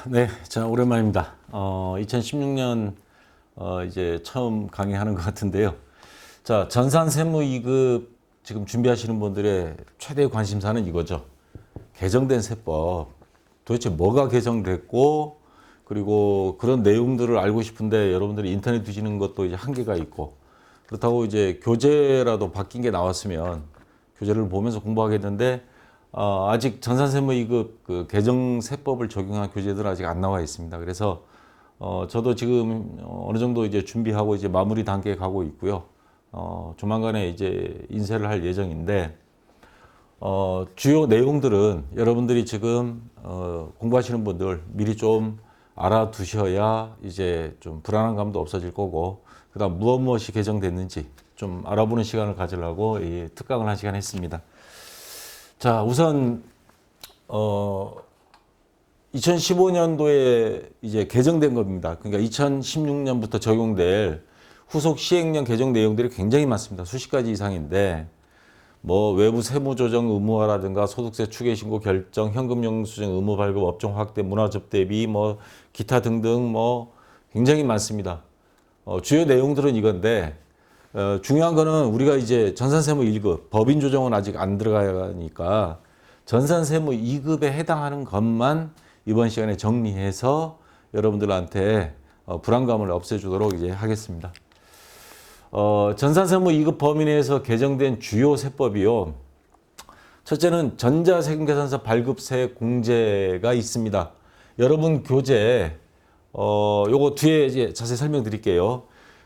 네, 자, 오랜만입니다. 2016년 이제 처음 강의하는 것 같은데요. 자, 전산 세무 2급 지금 준비하시는 분들의 최대 관심사는 이거죠. 개정된 세법. 도대체 뭐가 개정됐고, 그리고 그런 내용들을 알고 싶은데 여러분들이 인터넷 뒤지는 것도 이제 한계가 있고, 그렇다고 이제 교재라도 바뀐 게 나왔으면 교재를 보면서 공부하겠는데, 아직 전산세무 2급 그 개정 세법을 적용한 교재들은 아직 안 나와 있습니다. 그래서 저도 지금 어느 정도 이제 준비하고 이제 마무리 단계에 가고 있고요. 조만간에 이제 인쇄를 할 예정인데, 주요 내용들은 여러분들이 지금 공부하시는 분들 미리 좀 알아두셔야 이제 좀 불안한 감도 없어질 거고, 그다음 무엇이 개정됐는지 좀 알아보는 시간을 가지려고 이 특강을 한 시간 했습니다. 자, 우선 2015년도에 이제 개정된 겁니다. 그러니까 2016년부터 적용될 후속 시행령 개정 내용들이 굉장히 많습니다. 수십 가지 이상인데, 뭐 외부 세무 조정 의무화라든가 소득세 추계 신고 결정, 현금 영수증 의무 발급, 업종 확대, 문화 접대비, 뭐 기타 등등 뭐 굉장히 많습니다. 주요 내용들은 이건데, 중요한 거는 우리가 이제 전산세무 1급, 법인 조정은 아직 안 들어가니까 전산세무 2급에 해당하는 것만 이번 시간에 정리해서 여러분들한테 불안감을 없애주도록 이제 하겠습니다. 전산세무 2급 범위 내에서 개정된 주요 세법이요. 첫째는 전자세금계산서 발급세 공제가 있습니다. 여러분 교재, 요거 뒤에 이제 자세히 설명드릴게요.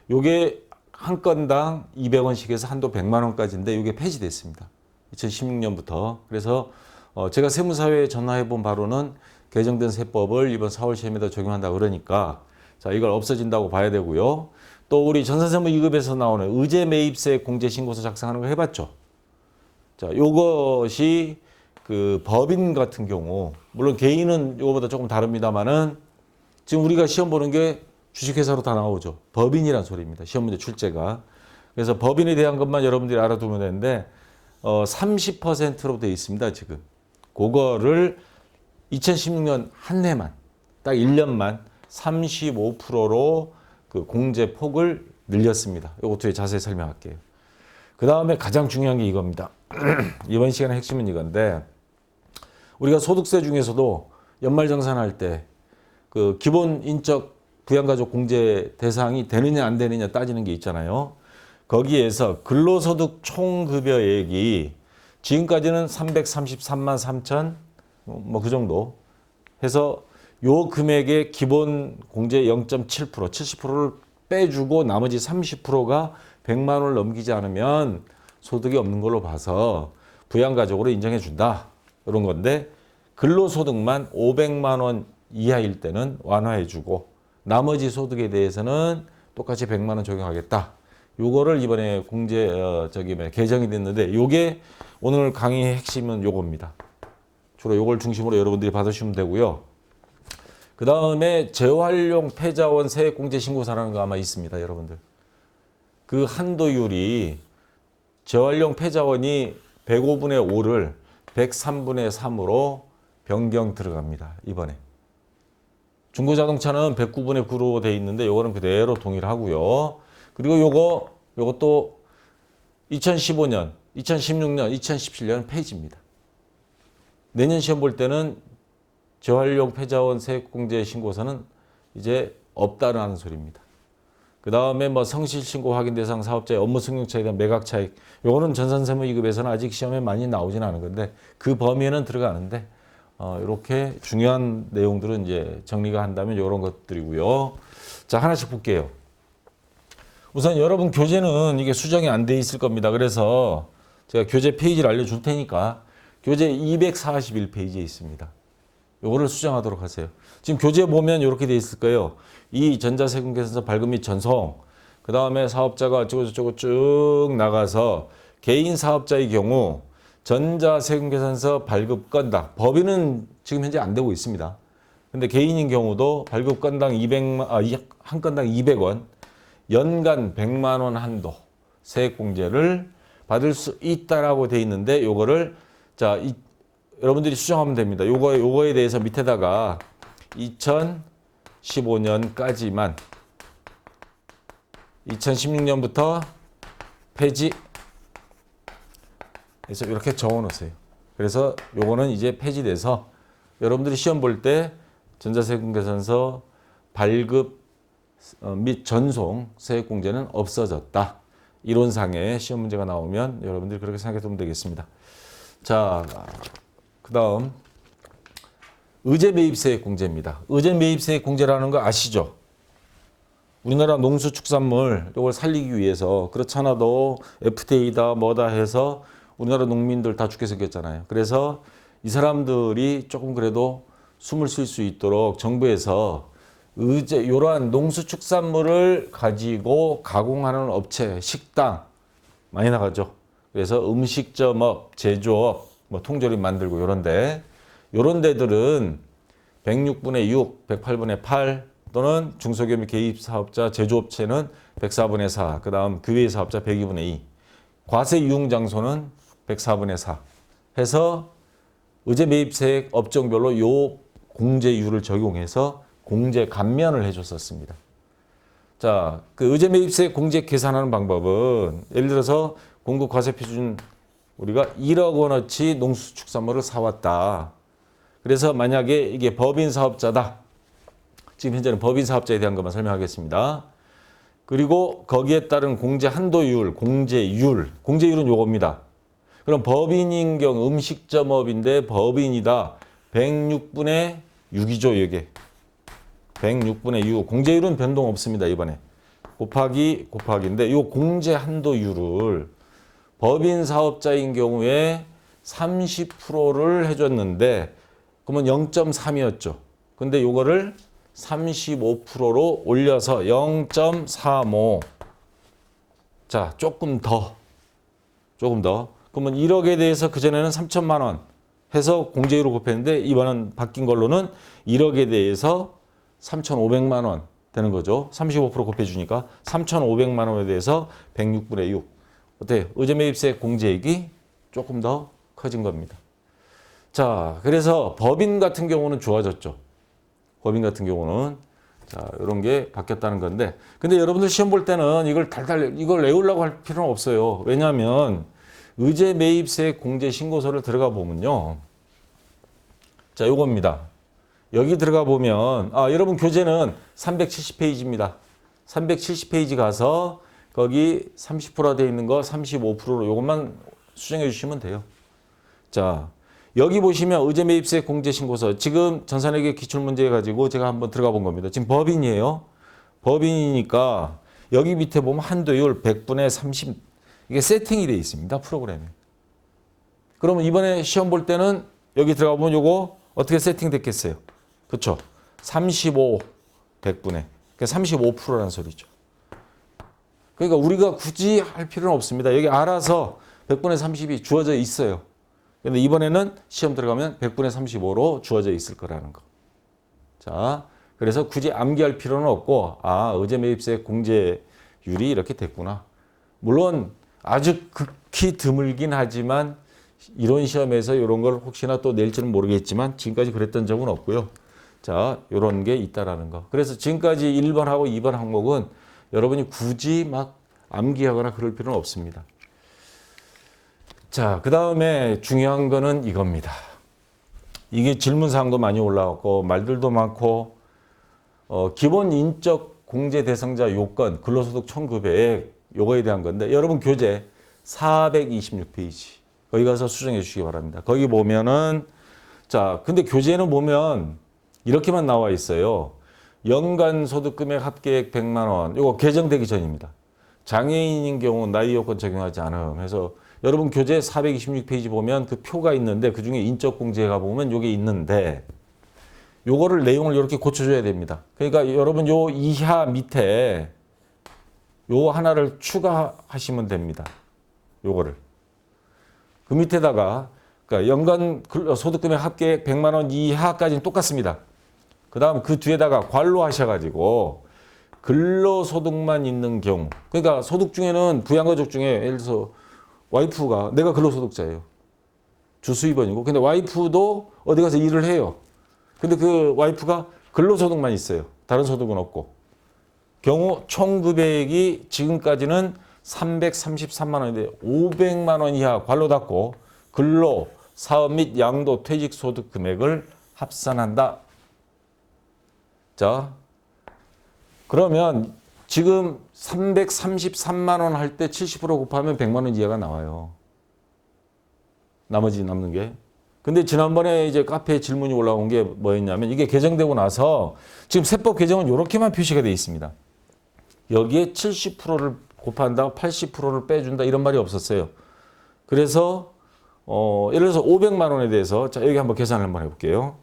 요게 한 건당 200원씩 해서 한도 100만 원까지인데 이게 폐지됐습니다. 2016년부터. 그래서 제가 세무사회에 전화해 본 바로는 개정된 세법을 이번 4월 시험에다 적용한다 그러니까 자, 이걸 없어진다고 봐야 되고요. 또 우리 전산세무 2급에서 나오는 의제 매입세 공제 신고서 작성하는 거 해봤죠. 자, 요것이 그 법인 같은 경우, 물론 개인은 요거보다 조금 다릅니다만은 지금 우리가 시험 보는 게 주식회사로 다 나오죠. 법인이란 소리입니다. 시험 문제 출제가. 그래서 법인에 대한 것만 여러분들이 알아두면 되는데 30%로 되어 있습니다. 지금. 그거를 2016년 한 해만, 딱 1년만 35%로 그 공제 폭을 늘렸습니다. 이것도 자세히 설명할게요. 그 다음에 가장 중요한 게 이겁니다. 이번 시간의 핵심은 이건데, 우리가 소득세 중에서도 연말정산할 때 그 기본 인적 부양가족 공제 대상이 되느냐 안 되느냐 따지는 게 있잖아요. 거기에서 근로소득 총급여액이 지금까지는 333만 3천 뭐 그 정도 해서 요 금액의 기본 공제 0.7%, 70%를 빼주고 나머지 30%가 100만 원을 넘기지 않으면 소득이 없는 걸로 봐서 부양가족으로 인정해 준다. 이런 건데, 근로소득만 500만 원 이하일 때는 완화해 주고 나머지 소득에 대해서는 똑같이 100만 원 적용하겠다. 요거를 이번에 개정이 됐는데, 요게 오늘 강의의 핵심은 요겁니다. 주로 요걸 중심으로 여러분들이 받으시면 되고요. 그 다음에 재활용 폐자원 세액공제 신고서라는 거 아마 있습니다, 여러분들. 그 한도율이 재활용 폐자원이 105분의 5를 103분의 3으로 변경 들어갑니다, 이번에. 중고자동차는 109분의 9로 돼 있는데 요거는 그대로 동일하고요. 그리고 요것도 2015년, 2016년, 2017년 폐지입니다. 내년 시험 볼 때는 재활용 폐자원 세액공제 신고서는 이제 없다라는 소리입니다. 그 다음에 뭐 성실신고 확인 대상 사업자의 업무 승용차에 대한 매각 차익, 요거는 전산세무 2급에서는 아직 시험에 많이 나오진 않은 건데 그 범위에는 들어가는데, 이렇게 중요한 내용들은 이제 정리가 한다면 이런 것들이고요. 자, 하나씩 볼게요. 우선 여러분 교재는 이게 수정이 안 돼 있을 겁니다. 그래서 제가 교재 페이지를 알려줄 테니까 교재 241페이지에 있습니다. 요거를 수정하도록 하세요. 지금 교재 보면 이렇게 돼 있을 거예요. 이 전자세금계산서 발급 및 전송, 그 다음에 사업자가 어쩌고저쩌고 쭉 나가서 개인 사업자의 경우 전자세금계산서 발급 건당, 법인은 지금 현재 안 되고 있습니다. 근데 개인인 경우도 발급 건당 한 건당 200원, 연간 100만 원 한도 세액공제를 받을 수 있다라고 돼 있는데, 요거를 자, 여러분들이 수정하면 됩니다. 요거에 대해서 밑에다가 2015년까지만 2016년부터 폐지. 그래서 이렇게 적어 놓으세요. 그래서 요거는 이제 폐지돼서 여러분들이 시험 볼 때 전자세금계산서 발급 및 전송 세액공제는 없어졌다. 이론상의 시험 문제가 나오면 여러분들이 그렇게 생각해 두면 되겠습니다. 자, 그 다음 의제매입세액공제입니다. 의제매입세액공제라는 거 아시죠? 우리나라 농수축산물 이걸 살리기 위해서 그렇잖아도 FTA다 뭐다 해서 우리나라 농민들 다 죽게 생겼잖아요. 그래서 이 사람들이 조금 그래도 숨을 쉴 수 있도록 정부에서 이러한 농수축산물을 가지고 가공하는 업체, 식당 많이 나가죠. 그래서 음식점업, 제조업, 뭐 통조림 만들고 요런 데들은 106분의 6, 108분의 8 또는 중소기업 개입사업자 제조업체는 104분의 4, 그 다음 그 외의 사업자 102분의 2, 과세 유흥장소는 104분의 4 해서 의제매입세액 업종별로 요 공제율을 적용해서 공제 감면을 해줬었습니다. 자, 그 의제매입세액 공제 계산하는 방법은 예를 들어서 공급과세표준 우리가 1억 원어치 농수축산물을 사왔다. 그래서 만약에 이게 법인 사업자다. 지금 현재는 법인 사업자에 대한 것만 설명하겠습니다. 그리고 거기에 따른 공제 한도율, 공제율은 요겁니다. 그럼 법인인 경우 음식점업인데 법인이다. 106분의 6이죠, 이게. 106분의 6. 공제율은 변동 없습니다, 이번에. 곱하기인데 이 공제 한도율을 법인 사업자인 경우에 30%를 해줬는데 그러면 0.3이었죠. 근데 요거를 35%로 올려서 0.35. 자, 조금 더. 그러면 1억에 대해서 그전에는 3천만 원 해서 공제율을 곱했는데 이번은 바뀐 걸로는 1억에 대해서 3,500만 원 되는 거죠. 35% 곱해주니까 3,500만 원에 대해서 106분의 6. 어때요? 의제매입세 공제액이 조금 더 커진 겁니다. 자, 그래서 법인 같은 경우는 좋아졌죠. 법인 같은 경우는 자, 이런 게 바뀌었다는 건데, 근데 여러분들 시험 볼 때는 이걸 외우려고 할 필요는 없어요. 왜냐하면 의제매입세 공제 신고서를 들어가 보면요. 자, 요겁니다. 여기 들어가 보면 여러분 교재는 370페이지입니다. 370페이지 가서 거기 30%가 되어 있는 거 35%로 요것만 수정해 주시면 돼요. 자, 여기 보시면 의제매입세 공제신고서 지금 전산회계 기출문제 가지고 제가 한번 들어가 본 겁니다. 지금 법인이에요. 법인이니까 여기 밑에 보면 한도율 100분의 30 이게 세팅이 되어 있습니다. 프로그램에. 그러면 이번에 시험 볼 때는 여기 들어가 보면 요거 어떻게 세팅됐겠어요? 그렇죠? 35 100분의 그러니까 35%라는 소리죠. 그러니까 우리가 굳이 할 필요는 없습니다. 여기 알아서 100분의 30이 주어져 있어요. 근데 이번에는 시험 들어가면 100분의 35로 주어져 있을 거라는 거. 자, 그래서 굳이 암기할 필요는 없고, 의제매입세 공제율이 이렇게 됐구나. 물론 아주 극히 드물긴 하지만 이런 시험에서 이런 걸 혹시나 또 낼지는 모르겠지만 지금까지 그랬던 적은 없고요. 자, 이런 게 있다라는 거. 그래서 지금까지 1번하고 2번 항목은 여러분이 굳이 막 암기하거나 그럴 필요는 없습니다. 자, 그 다음에 중요한 거는 이겁니다. 이게 질문사항도 많이 올라왔고 말들도 많고 기본 인적 공제 대상자 요건 근로소득 총급액 요거에 대한 건데 여러분 교재 426페이지 거기 가서 수정해 주시기 바랍니다. 거기 보면은 자, 근데 교재에는 보면 이렇게만 나와 있어요. 연간 소득 금액 합계액 100만 원. 요거 개정되기 전입니다. 장애인인 경우 나이 요건 적용하지 않음 해서 여러분 교재 426페이지 보면 그 표가 있는데 그중에 인적공제가 보면 요게 있는데 요거를 내용을 이렇게 고쳐줘야 됩니다. 그러니까 여러분 요 이하 밑에 요 하나를 추가하시면 됩니다. 요거를. 그 밑에다가 그러니까 연간 소득금액 합계액 100만 원 이하까지는 똑같습니다. 그 다음 그 뒤에다가 괄호 하셔가지고 근로소득만 있는 경우 그러니까 소득 중에는 부양가족 중에 예를 들어서 와이프가 내가 근로소득자예요. 주수입원이고 근데 와이프도 어디 가서 일을 해요. 근데 그 와이프가 근로소득만 있어요. 다른 소득은 없고. 경우 총 금액이 지금까지는 333만 원인데 500만 원 이하 관로받고 근로, 사업 및 양도 퇴직 소득 금액을 합산한다. 자, 그러면 지금 333만 원 할 때 70% 곱하면 100만 원 이하가 나와요. 나머지 남는 게. 근데 지난번에 이제 카페에 질문이 올라온 게 뭐였냐면 이게 개정되고 나서 지금 세법 개정은 이렇게만 표시가 되어 있습니다. 여기에 70%를 곱한다고 80%를 빼준다 이런 말이 없었어요. 그래서 예를 들어서 500만 원에 대해서 자 여기 한번 계산을 한번 해볼게요.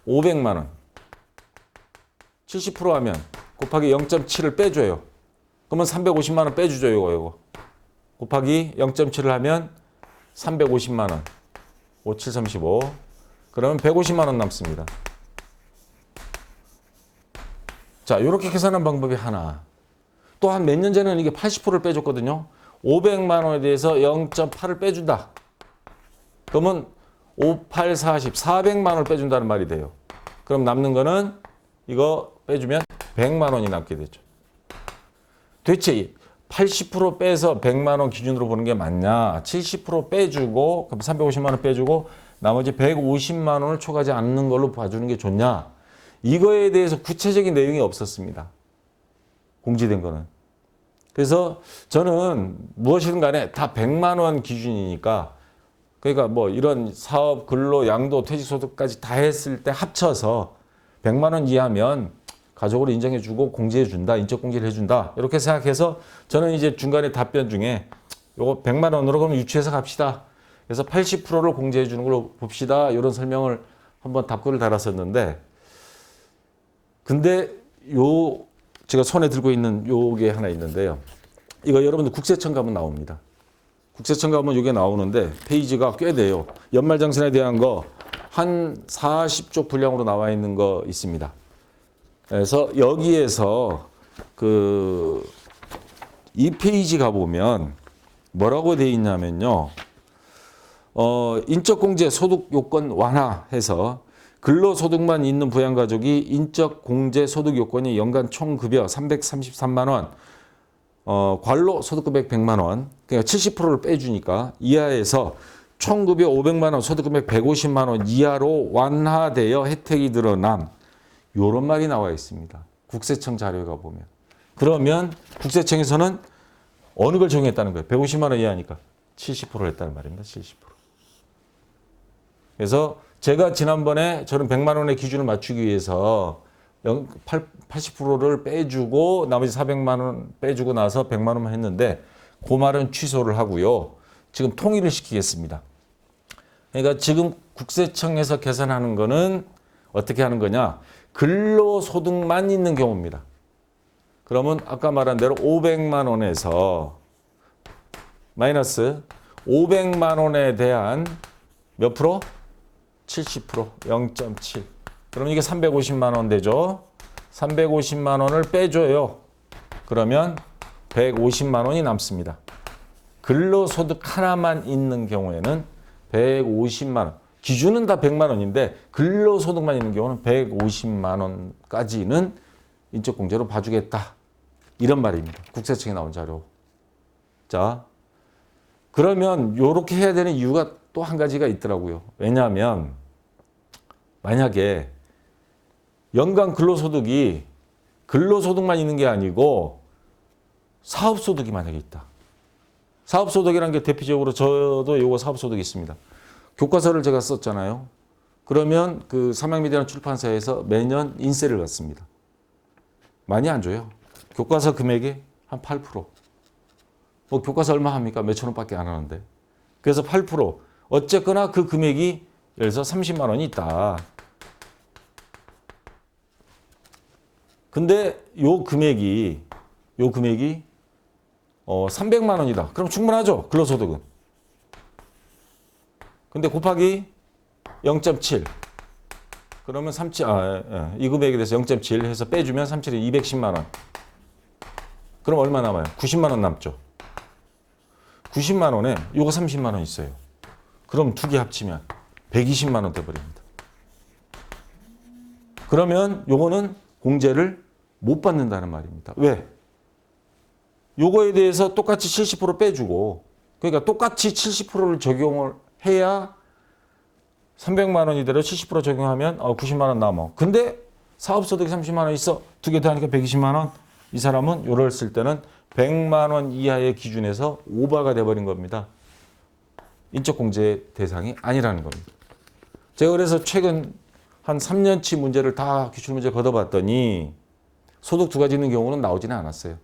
500만 원 70% 하면 곱하기 0.7을 빼줘요. 그러면 350만 원 빼주죠. 이거 곱하기 0.7을 하면 350만 원 5735 그러면 150만 원 남습니다. 자, 이렇게 계산하는 방법이 하나. 또 한 몇 년 전에는 이게 80%를 빼줬거든요. 500만 원에 대해서 0.8을 빼준다. 그러면 5, 8, 40, 400만 원을 빼준다는 말이 돼요. 그럼 남는 거는 이거 빼주면 100만 원이 남게 되죠. 도대체 80% 빼서 100만 원 기준으로 보는 게 맞냐? 70% 빼주고 그럼 350만 원 빼주고 나머지 150만 원을 초과하지 않는 걸로 봐주는 게 좋냐? 이거에 대해서 구체적인 내용이 없었습니다. 공지된 거는. 그래서 저는 무엇이든 간에 다 100만 원 기준이니까 그러니까 뭐 이런 사업, 근로, 양도, 퇴직소득까지 다 했을 때 합쳐서 100만 원 이하면 가족으로 인정해주고 공제해준다, 인적공제를 해준다 이렇게 생각해서 저는 이제 중간에 답변 중에 요거 100만 원으로 그럼 유추해서 갑시다. 그래서 80%를 공제해주는 걸로 봅시다. 이런 설명을 한번 답글을 달았었는데 근데 제가 손에 들고 있는 요게 하나 있는데요. 이거 여러분들 국세청 가면 나옵니다. 국세청 가면 이게 나오는데 페이지가 꽤 돼요. 연말정산에 대한 거 한 40쪽 분량으로 나와 있는 거 있습니다. 그래서 여기에서 이 페이지 가보면 뭐라고 돼 있냐면요. 인적공제 소득 요건 완화해서 근로소득만 있는 부양가족이 인적공제 소득 요건이 연간 총급여 333만 원, 관로 소득금액 100만 원, 그러니까 70%를 빼주니까 이하에서 총급여 500만 원, 소득금액 150만 원 이하로 완화되어 혜택이 늘어남. 요런 말이 나와 있습니다. 국세청 자료에 가보면. 그러면 국세청에서는 어느 걸 정했다는 거예요? 150만 원 이하니까 70%를 했다는 말입니다. 70%. 그래서 제가 지난번에 저는 100만 원의 기준을 맞추기 위해서 80%를 빼주고 나머지 400만 원 빼주고 나서 100만 원만 했는데 그 말은 취소를 하고요. 지금 통일을 시키겠습니다. 그러니까 지금 국세청에서 계산하는 거는 어떻게 하는 거냐? 근로소득만 있는 경우입니다. 그러면 아까 말한 대로 500만 원에서 마이너스 500만 원에 대한 몇 프로? 70%, 0.7. 그럼 이게 350만 원 되죠? 350만 원을 빼줘요. 그러면 150만 원이 남습니다. 근로소득 하나만 있는 경우에는 150만 원. 기준은 다 100만 원인데 근로소득만 있는 경우는 150만 원까지는 인적공제로 봐주겠다. 이런 말입니다. 국세청에 나온 자료. 자, 그러면 이렇게 해야 되는 이유가 또 한 가지가 있더라고요. 왜냐하면 만약에 연간 근로소득이 근로소득만 있는 게 아니고 사업소득이 만약에 있다. 사업소득이라는 게 대표적으로 저도 이거 사업소득이 있습니다. 교과서를 제가 썼잖아요. 그러면 그 삼양미디어라는 출판사에서 매년 인세를 받습니다. 많이 안 줘요. 교과서 금액의 한 8%. 뭐 교과서 얼마 합니까? 몇천 원밖에 안 하는데. 그래서 8%. 어쨌거나 그 금액이 예를 들어서 30만 원이 있다. 근데 요 금액이 300만 원이다. 그럼 충분하죠. 근로소득은. 근데 곱하기 0.7. 그러면 이 금액에 대해서 0.7 해서 빼주면 37이 210만 원. 그럼 얼마 남아요? 90만 원 남죠. 90만 원에 요거 30만 원 있어요. 그럼 두 개 합치면 120만 원 돼버립니다. 그러면 요거는 공제를 못 받는다는 말입니다. 왜? 요거에 대해서 똑같이 70% 빼주고, 그러니까 똑같이 70%를 적용을 해야 300만 원이대로 70% 적용하면 90만 원 남아. 근데 사업소득이 30만 원 있어. 두 개 다 하니까 120만 원. 이 사람은 요를 쓸 때는 100만 원 이하의 기준에서 오버가 돼버린 겁니다. 인적공제 대상이 아니라는 겁니다. 제가 그래서 최근 한 3년치 문제를 다 기출문제 걷어봤더니 소득 두 가지 있는 경우는 나오지는 않았어요.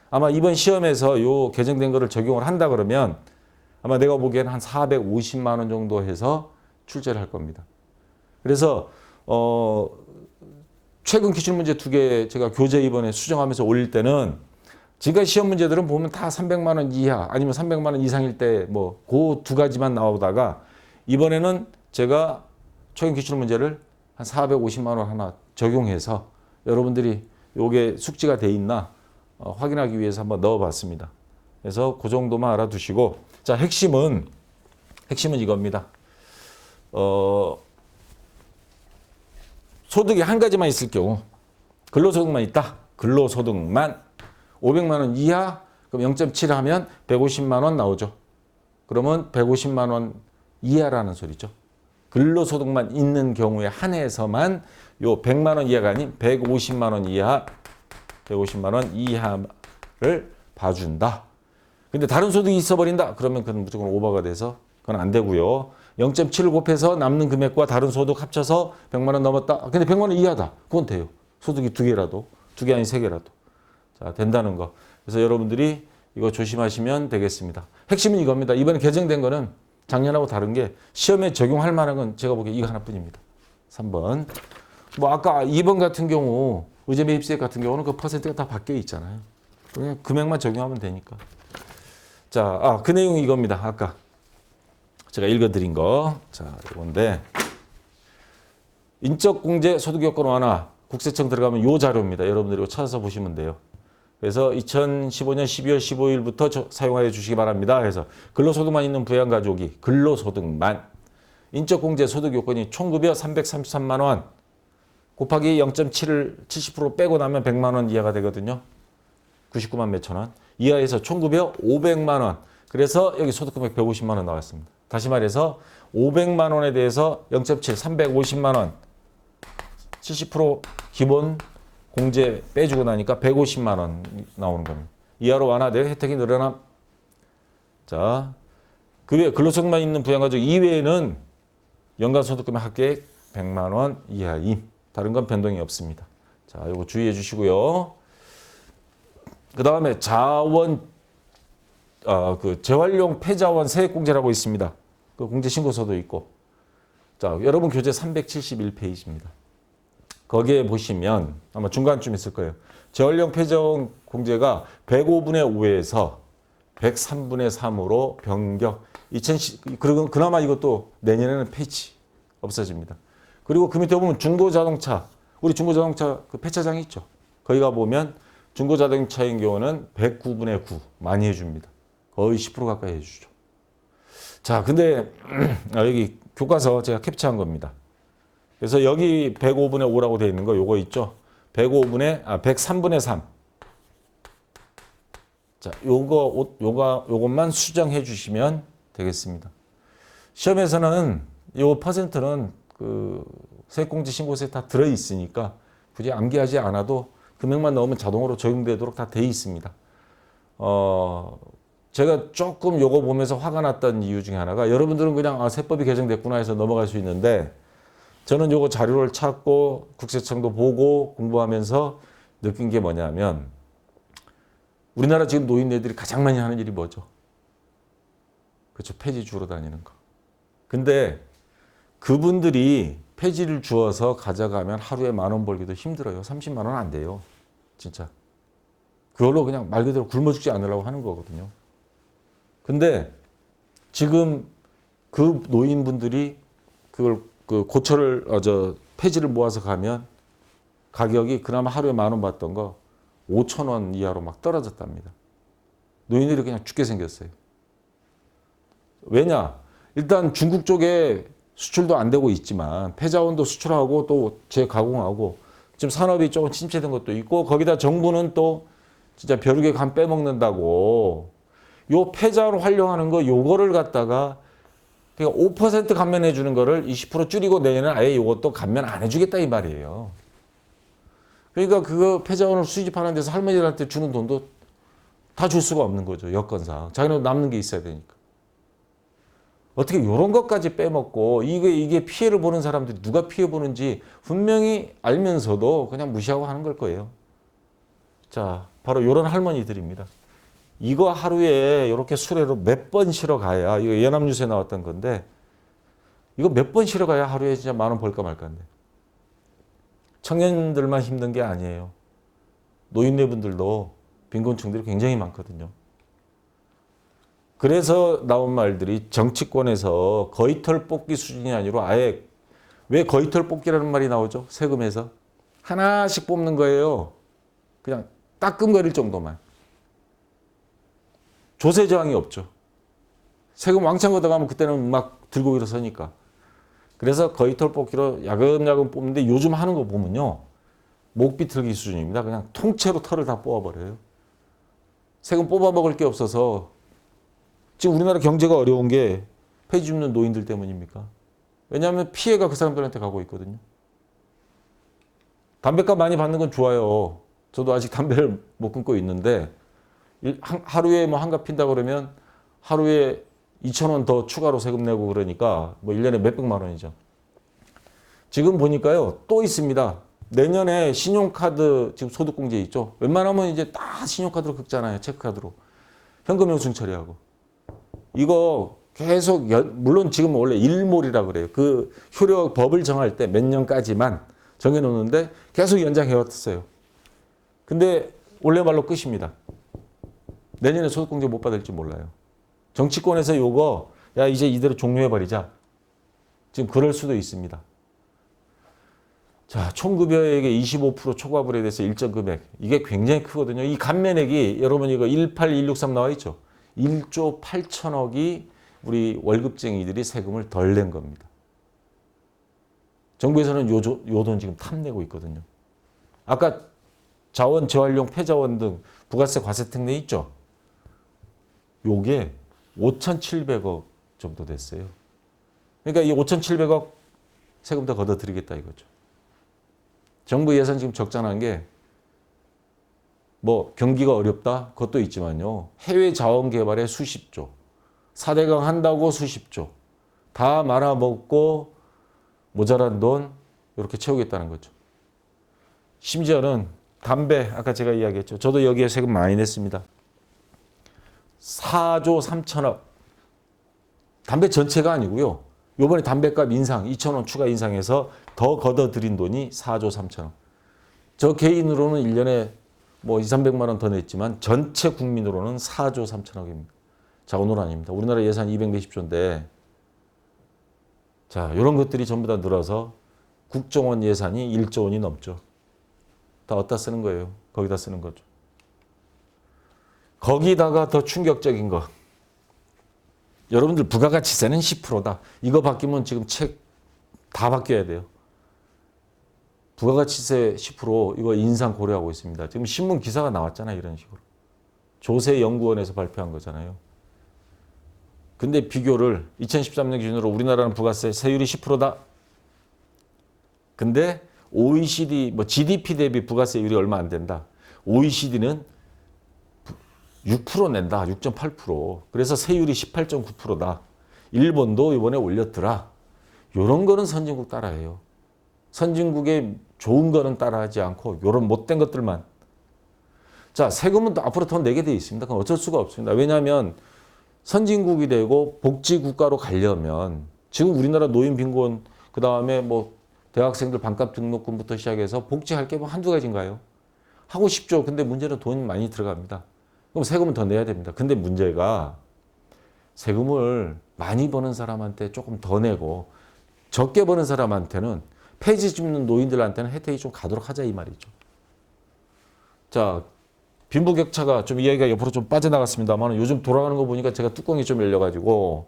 아마 이번 시험에서 요 개정된 거를 적용을 한다 그러면 아마 내가 보기에는 한 450만 원 정도 해서 출제를 할 겁니다. 그래서 최근 기출문제 두 개 제가 교재 이번에 수정하면서 올릴 때는 지금까지 시험 문제들은 보면 다 300만 원 이하 아니면 300만 원 이상일 때 뭐 그 두 가지만 나오다가 이번에는 제가 최근 기출 문제를 한 450만 원 하나 적용해서 여러분들이 요게 숙지가 돼 있나 확인하기 위해서 한번 넣어봤습니다. 그래서 그 정도만 알아두시고 자 핵심은 이겁니다. 소득이 한 가지만 있을 경우 근로소득만 있다. 근로소득만 500만 원 이하 그럼 0.7 하면 150만 원 나오죠. 그러면 150만 원 이하라는 소리죠. 근로소득만 있는 경우에 한해서만 요 100만 원 이하가 아닌 150만 원 이하 150만 원 이하를 봐준다. 근데 다른 소득이 있어버린다. 그러면 그건 무조건 오버가 돼서 그건 안 되고요. 0.7을 곱해서 남는 금액과 다른 소득 합쳐서 100만 원 넘었다. 근데 100만 원 이하다. 그건 돼요. 소득이 두 개라도. 두 개 아닌 세 개라도. 자, 된다는 거. 그래서 여러분들이 이거 조심하시면 되겠습니다. 핵심은 이겁니다. 이번에 개정된 거는 작년하고 다른 게 시험에 적용할 만한 건 제가 보기에 이거 하나뿐입니다. 3번. 뭐 아까 2번 같은 경우 의제 매입세액 같은 경우는 그 퍼센트가 다 바뀌어 있잖아요. 그냥 금액만 적용하면 되니까. 자, 그 내용이 이겁니다. 아까 제가 읽어드린 거. 자, 이건데 인적공제 소득요건 완화 국세청 들어가면 요 자료입니다. 여러분들이 찾아서 보시면 돼요. 그래서 2015년 12월 15일부터 사용하여 주시기 바랍니다. 그래서 근로소득만 있는 부양가족이 근로소득만 인적공제 소득요건이 총급여 333만 원 곱하기 0.7을 70% 빼고 나면 100만 원 이하가 되거든요. 99만 몇천 원. 이하에서 총급여 500만 원. 그래서 여기 소득금액 150만 원 나왔습니다. 다시 말해서 500만 원에 대해서 0.7, 350만 원 70% 기본 공제 빼주고 나니까 150만 원 나오는 겁니다. 이하로 완화돼 혜택이 늘어남. 자, 그 외에 근로소득만 있는 부양가족 이외에는 연간 소득금의 합계액 100만 원 이하임. 다른 건 변동이 없습니다. 자, 이거 주의해 주시고요. 그 다음에 자원, 그 재활용 폐자원 세액공제라고 있습니다. 그 공제신고서도 있고. 자, 여러분 교재 371페이지입니다. 거기에 보시면 아마 중간쯤 있을 거예요. 재활용 폐자원 공제가 105분의 5에서 103분의 3으로 변경. 그리고 그나마 이것도 내년에는 폐지 없어집니다. 그리고 그 밑에 보면 중고자동차, 우리 중고자동차 그 폐차장 있죠. 거기 가 보면 중고자동차인 경우는 109분의 9 많이 해줍니다. 거의 10% 가까이 해주죠. 자, 근데 여기 교과서 제가 캡처한 겁니다. 그래서 여기 105분의 5라고 되어 있는 거 요거 있죠. 103분의 3. 자, 요것만 수정해 주시면 되겠습니다. 시험에서는 요 퍼센트는 그 세액공제 신고서에 다 들어 있으니까 굳이 암기하지 않아도 금액만 넣으면 자동으로 적용되도록 다 돼 있습니다. 제가 조금 요거 보면서 화가 났던 이유 중에 하나가 여러분들은 그냥 세법이 개정됐구나 해서 넘어갈 수 있는데 저는 요거 자료를 찾고 국세청도 보고 공부하면서 느낀 게 뭐냐면 우리나라 지금 노인네들이 가장 많이 하는 일이 뭐죠? 그렇죠. 폐지 주러 다니는 거. 근데 그분들이 폐지를 주어서 가져가면 하루에 10,000원 벌기도 힘들어요. 30만 원 안 돼요. 진짜. 그걸로 그냥 말 그대로 굶어 죽지 않으려고 하는 거거든요. 근데 지금 그 노인분들이 그걸 그 고철을 폐지를 모아서 가면 가격이 그나마 하루에 10,000원 받던 거 5,000원 이하로 막 떨어졌답니다. 노인들이 그냥 죽게 생겼어요. 왜냐? 일단 중국 쪽에 수출도 안 되고 있지만 폐자원도 수출하고 또 재가공하고 지금 산업이 조금 침체된 것도 있고 거기다 정부는 또 진짜 벼룩의 간 빼먹는다고 요 패자로 활용하는 거 요거를 갖다가 그러니까 5% 감면해 주는 거를 20% 줄이고 내년에 아예 요것도 감면 안 해주겠다 이 말이에요. 그러니까 그거 패자원을 수집하는 데서 할머니들한테 주는 돈도 다 줄 수가 없는 거죠. 여건상. 자기는 남는 게 있어야 되니까. 어떻게 이런 것까지 빼먹고 이게 피해를 보는 사람들이 누가 피해 보는지 분명히 알면서도 그냥 무시하고 하는 걸 거예요. 자, 바로 이런 할머니들입니다. 이거 하루에 이렇게 수레로 몇 번 실어 가야 이거 연합뉴스에 나왔던 건데 이거 몇 번 실어 가야 하루에 진짜 10,000원 벌까 말까인데 청년들만 힘든 게 아니에요. 노인네분들도 빈곤층들이 굉장히 많거든요. 그래서 나온 말들이 정치권에서 거위털 뽑기 수준이 아니라 아예 왜 거위털 뽑기라는 말이 나오죠? 세금에서 하나씩 뽑는 거예요. 그냥 따끔거릴 정도만. 조세 저항이 없죠. 세금 왕창 걷어가면 그때는 막 들고 일어서니까. 그래서 거위털 뽑기로 야금야금 뽑는데 요즘 하는 거 보면요. 목 비틀기 수준입니다. 그냥 통째로 털을 다 뽑아버려요. 세금 뽑아먹을 게 없어서 지금 우리나라 경제가 어려운 게 폐지 줍는 노인들 때문입니까? 왜냐하면 피해가 그 사람들한테 가고 있거든요. 담배값 많이 받는 건 좋아요. 저도 아직 담배를 못 끊고 있는데 하루에 뭐 한갑 핀다 그러면 하루에 2,000원 더 추가로 세금 내고 그러니까 뭐 1년에 몇백만 원이죠. 지금 보니까요. 또 있습니다. 내년에 신용카드 지금 소득공제 있죠. 웬만하면 이제 다 신용카드로 긁잖아요. 체크카드로. 현금 영수증 처리하고. 이거 계속 물론 지금 원래 일몰이라 그래요. 그 효력 법을 정할 때 몇 년까지만 정해놓는데 계속 연장해왔어요. 근데 원래 말로 끝입니다. 내년에 소득공제 못 받을지 몰라요. 정치권에서 요거 야 이제 이대로 종료해버리자. 지금 그럴 수도 있습니다. 자, 총급여액의 25% 초과불에 대해서 일정 금액. 이게 굉장히 크거든요. 이 감면액이 여러분 이거 18163 나와 있죠. 1조 8천억이 우리 월급쟁이들이 세금을 덜 낸 겁니다. 정부에서는 요 돈 지금 탐내고 있거든요. 아까 자원 재활용 폐자원 등 부가세 과세 특례 있죠. 요게 5,700억 정도 됐어요. 그러니까 이 5,700억 세금 더 걷어드리겠다 이거죠. 정부 예산 지금 적잖한 게 뭐 경기가 어렵다 그것도 있지만요. 해외 자원 개발에 수십조, 4대강 한다고 수십조 다 말아먹고 모자란 돈 이렇게 채우겠다는 거죠. 심지어는 담배 아까 제가 이야기했죠. 저도 여기에 세금 많이 냈습니다. 4조 3천억. 담배 전체가 아니고요. 요번에 담배값 인상 2,000원 추가 인상해서 더 걷어들인 돈이 4조 3천억. 저 개인으로는 1년에 뭐 200~300만 원 더 냈지만 전체 국민으로는 4조 3천억입니다. 작은 돈 아닙니다. 우리나라 예산 200몇십조인데 자, 이런 것들이 전부 다 늘어서 국정원 예산이 1조 원이 넘죠. 다 어디다 쓰는 거예요? 거기다 쓰는 거죠. 거기다가 더 충격적인 거. 여러분들 부가가치세는 10%다. 이거 바뀌면 지금 책 다 바뀌어야 돼요. 부가가치세 10% 이거 인상 고려하고 있습니다. 지금 신문 기사가 나왔잖아요. 이런 식으로. 조세연구원에서 발표한 거잖아요. 근데 비교를 2013년 기준으로 우리나라는 부가세 세율이 10%다. 근데 OECD 뭐 GDP 대비 부가세율이 얼마 안 된다. OECD는 6% 낸다. 6.8%. 그래서 세율이 18.9%다. 일본도 이번에 올렸더라. 이런 거는 선진국 따라해요. 선진국의 좋은 거는 따라하지 않고 이런 못된 것들만. 자, 세금은 또 앞으로 더 내게 돼 있습니다. 그건 어쩔 수가 없습니다. 왜냐하면 선진국이 되고 복지국가로 가려면 지금 우리나라 노인 빈곤 그다음에 뭐 대학생들 반값 등록금부터 시작해서 복지할 게 뭐 한두 가지인가요? 하고 싶죠. 근데 문제는 돈이 많이 들어갑니다. 그럼 세금은 더 내야 됩니다. 근데 문제가 세금을 많이 버는 사람한테 조금 더 내고 적게 버는 사람한테는 폐지 줍는 노인들한테는 혜택이 좀 가도록 하자 이 말이죠. 자, 빈부격차가 좀 이야기가 옆으로 좀 빠져나갔습니다만 요즘 돌아가는 거 보니까 제가 뚜껑이 좀 열려가지고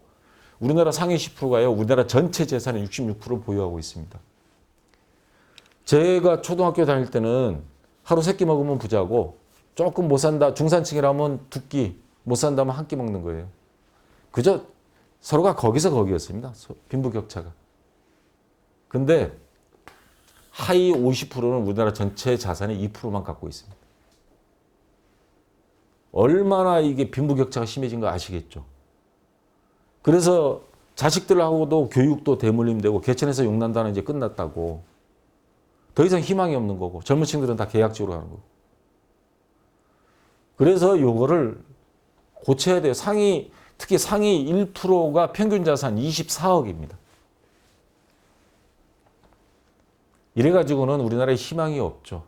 우리나라 상위 10%가요. 우리나라 전체 재산의 66%를 보유하고 있습니다. 제가 초등학교 다닐 때는 하루 3끼 먹으면 부자고 조금 못 산다, 중산층이라면 2끼, 못 산다면 1끼 먹는 거예요. 그저 서로가 거기서 거기였습니다. 빈부격차가. 근데 하위 50%는 우리나라 전체 자산의 2%만 갖고 있습니다. 얼마나 이게 빈부격차가 심해진 거 아시겠죠? 그래서 자식들하고도 교육도 대물림되고 개천에서 용난다는 이제 끝났다고. 더 이상 희망이 없는 거고 젊은 층들은 다 계약직으로 가는 거고. 그래서 요거를 고쳐야 돼요. 특히 상위 1%가 평균 자산 24억입니다. 이래가지고는 우리나라에 희망이 없죠.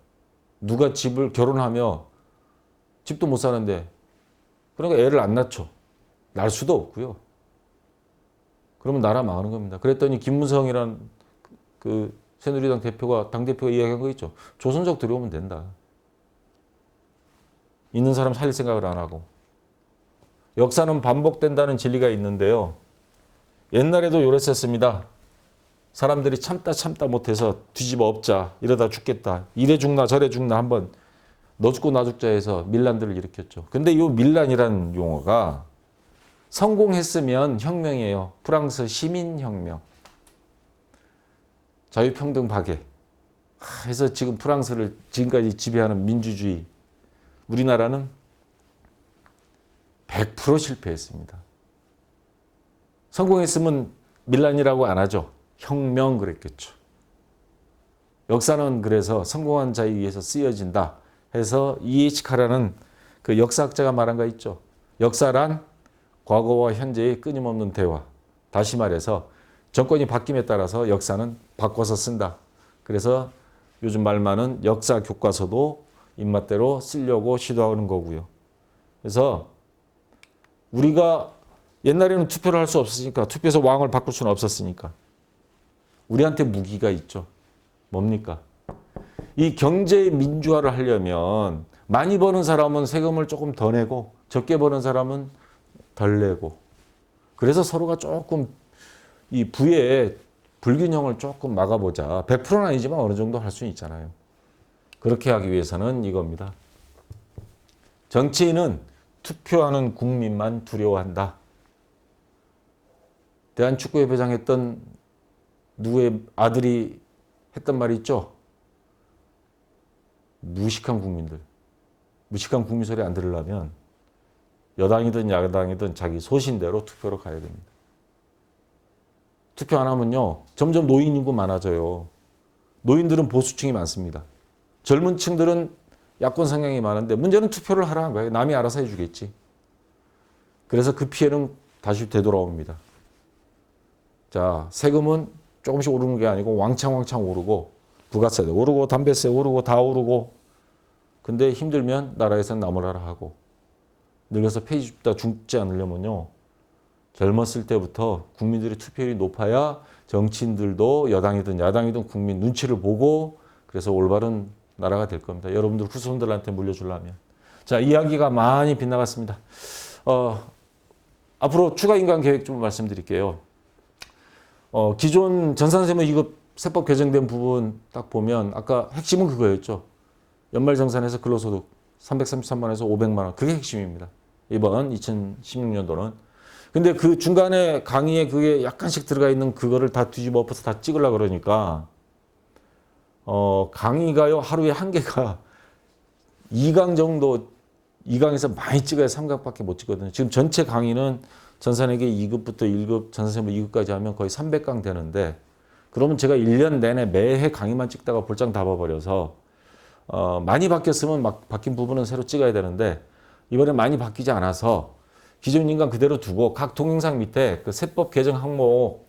누가 집을 결혼하며 집도 못 사는데 그러니까 애를 안 낳죠. 낳을 수도 없고요. 그러면 나라 망하는 겁니다. 그랬더니 김무성이란 그 새누리당 대표가 당대표가 이야기한 거 있죠. 조선족 들여오면 된다. 있는 사람 살릴 생각을 안 하고. 역사는 반복된다는 진리가 있는데요. 옛날에도 요랬었습니다. 사람들이 참다 못해서 뒤집어 엎자. 이러다 죽겠다. 이래 죽나 저래 죽나 한번 너 죽고 나 죽자 해서 밀란들을 일으켰죠. 근데 이 밀란이라는 용어가 성공했으면 혁명이에요. 프랑스 시민혁명. 자유평등 박애. 해서 지금 프랑스를 지금까지 지배하는 민주주의. 우리나라는 100% 실패했습니다. 성공했으면 밀란이라고 안 하죠. 혁명 그랬겠죠. 역사는 그래서 성공한 자에 의해서 쓰여진다 해서 E.H. 카라는 그 역사학자가 말한 거 있죠. 역사란 과거와 현재의 끊임없는 대화. 다시 말해서 정권이 바뀜에 따라서 역사는 바꿔서 쓴다. 그래서 요즘 말 많은 역사 교과서도 입맛대로 쓰려고 시도하는 거고요. 그래서 우리가 옛날에는 투표를 할 수 없었으니까 투표해서 왕을 바꿀 수는 없었으니까 우리한테 무기가 있죠. 뭡니까? 이 경제 민주화를 하려면 많이 버는 사람은 세금을 조금 더 내고 적게 버는 사람은 덜 내고 그래서 서로가 조금 이 부의 불균형을 조금 막아보자. 100%는 아니지만 어느 정도 할 수는 있잖아요. 그렇게 하기 위해서는 이겁니다. 정치인은 투표하는 국민만 두려워한다. 대한축구협회장 했던 누구의 아들이 했던 말이 있죠. 무식한 국민들. 무식한 국민 소리 안 들으려면 여당이든 야당이든 자기 소신대로 투표로 가야 됩니다. 투표 안 하면요. 점점 노인 인구 많아져요. 노인들은 보수층이 많습니다. 젊은 층들은 야권 성향이 많은데 문제는 투표를 하라는 거예요. 남이 알아서 해주겠지. 그래서 그 피해는 다시 되돌아옵니다. 자, 세금은 조금씩 오르는 게 아니고 왕창 오르고 부가세도 오르고 담배세 오르고 다 오르고 근데 힘들면 나라에서는 나무라라 하고 늙어서 폐지 줍다 죽지 않으려면요. 젊었을 때부터 국민들의 투표율이 높아야 정치인들도 여당이든 야당이든 국민 눈치를 보고 그래서 올바른 나라가 될 겁니다. 여러분들 후손들한테 물려주려면. 자, 이야기가 많이 빗나갔습니다. 앞으로 추가 인강 계획 좀 말씀드릴게요. 기존 전산세무 2급 세법 개정된 부분 딱 보면 아까 핵심은 그거였죠. 연말정산에서 근로소득 333만 원에서 500만 원. 그게 핵심입니다. 이번 2016년도는. 근데 그 중간에 강의에 그게 약간씩 들어가 있는 그거를 다 뒤집어 엎어서 다 찍으려고 그러니까 강의가요 하루에 한 개가 2강 정도 2강에서 많이 찍어야 3강밖에 못 찍거든요. 지금 전체 강의는 전산회계 2급부터 1급, 전산세무 2급까지 하면 거의 300강 되는데 그러면 제가 1년 내내 매해 강의만 찍다가 볼장 다 봐버려서 많이 바뀌었으면 막 바뀐 부분은 새로 찍어야 되는데 이번에 많이 바뀌지 않아서 기존 인강 그대로 두고 각 동영상 밑에 그 세법 개정 항목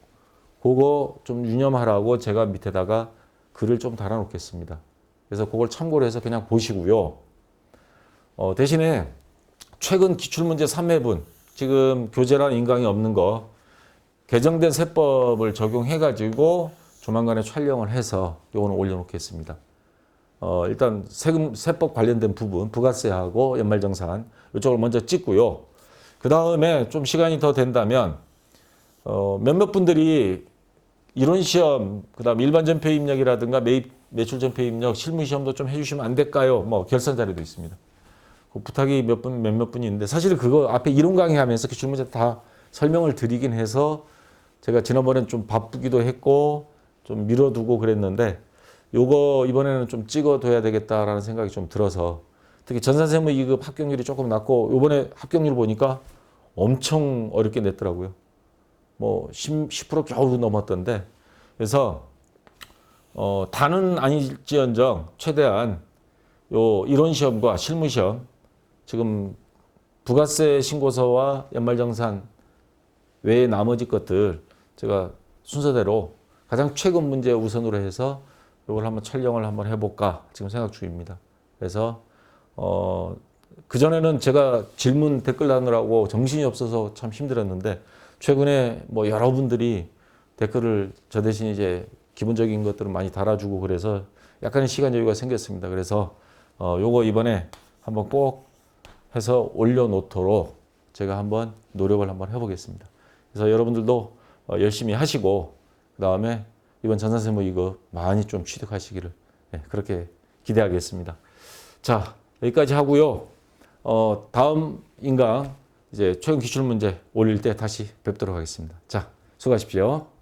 그거 좀 유념하라고 제가 밑에다가 글을 좀 달아놓겠습니다. 그래서 그걸 참고로 해서 그냥 보시고요. 대신에 최근 기출문제 3회분 지금 교재랑 인강이 없는 거 개정된 세법을 적용해가지고 조만간에 촬영을 해서 요거는 올려놓겠습니다. 일단 세법 관련된 부분 부가세하고 연말정산 이쪽을 먼저 찍고요. 그 다음에 좀 시간이 더 된다면 몇몇 분들이 이론시험, 그 다음 일반전표 입력이라든가 매입 매출 전폐 입력 실무 시험도 좀 해주시면 안 될까요? 뭐 결산 자료도 있습니다. 그 부탁이 몇몇 분이 있는데 사실 그거 앞에 이론 강의하면서 기출문제 다 설명을 드리긴 해서 제가 지난번엔 좀 바쁘기도 했고 좀 미뤄두고 그랬는데 요거 이번에는 좀 찍어둬야 되겠다라는 생각이 좀 들어서 특히 전산세무 2급 합격률이 조금 낮고 요번에 합격률 보니까 엄청 어렵게 냈더라고요. 뭐 10% 겨우 넘었던데 그래서 다는 아닐지언정 최대한 요 이론 시험과 실무 시험 지금 부가세 신고서와 연말정산 외에 나머지 것들 제가 순서대로 가장 최근 문제 우선으로 해서 이걸 한번 촬영을 한번 해볼까 지금 생각 중입니다. 그래서 그전에는 제가 질문 댓글 다느라고 정신이 없어서 참 힘들었는데 최근에 뭐 여러분들이 댓글을 저 대신 이제 기본적인 것들을 많이 달아주고 그래서 약간의 시간 여유가 생겼습니다. 그래서 요거 이번에 한번 꼭 해서 올려놓도록 제가 한번 노력을 한번 해보겠습니다. 그래서 여러분들도 열심히 하시고 그 다음에 이번 전산세무 2급 많이 좀 취득하시기를 그렇게 기대하겠습니다. 자 여기까지 하고요. 다음 인강 이제 최근 기출 문제 올릴 때 다시 뵙도록 하겠습니다. 자 수고하십시오.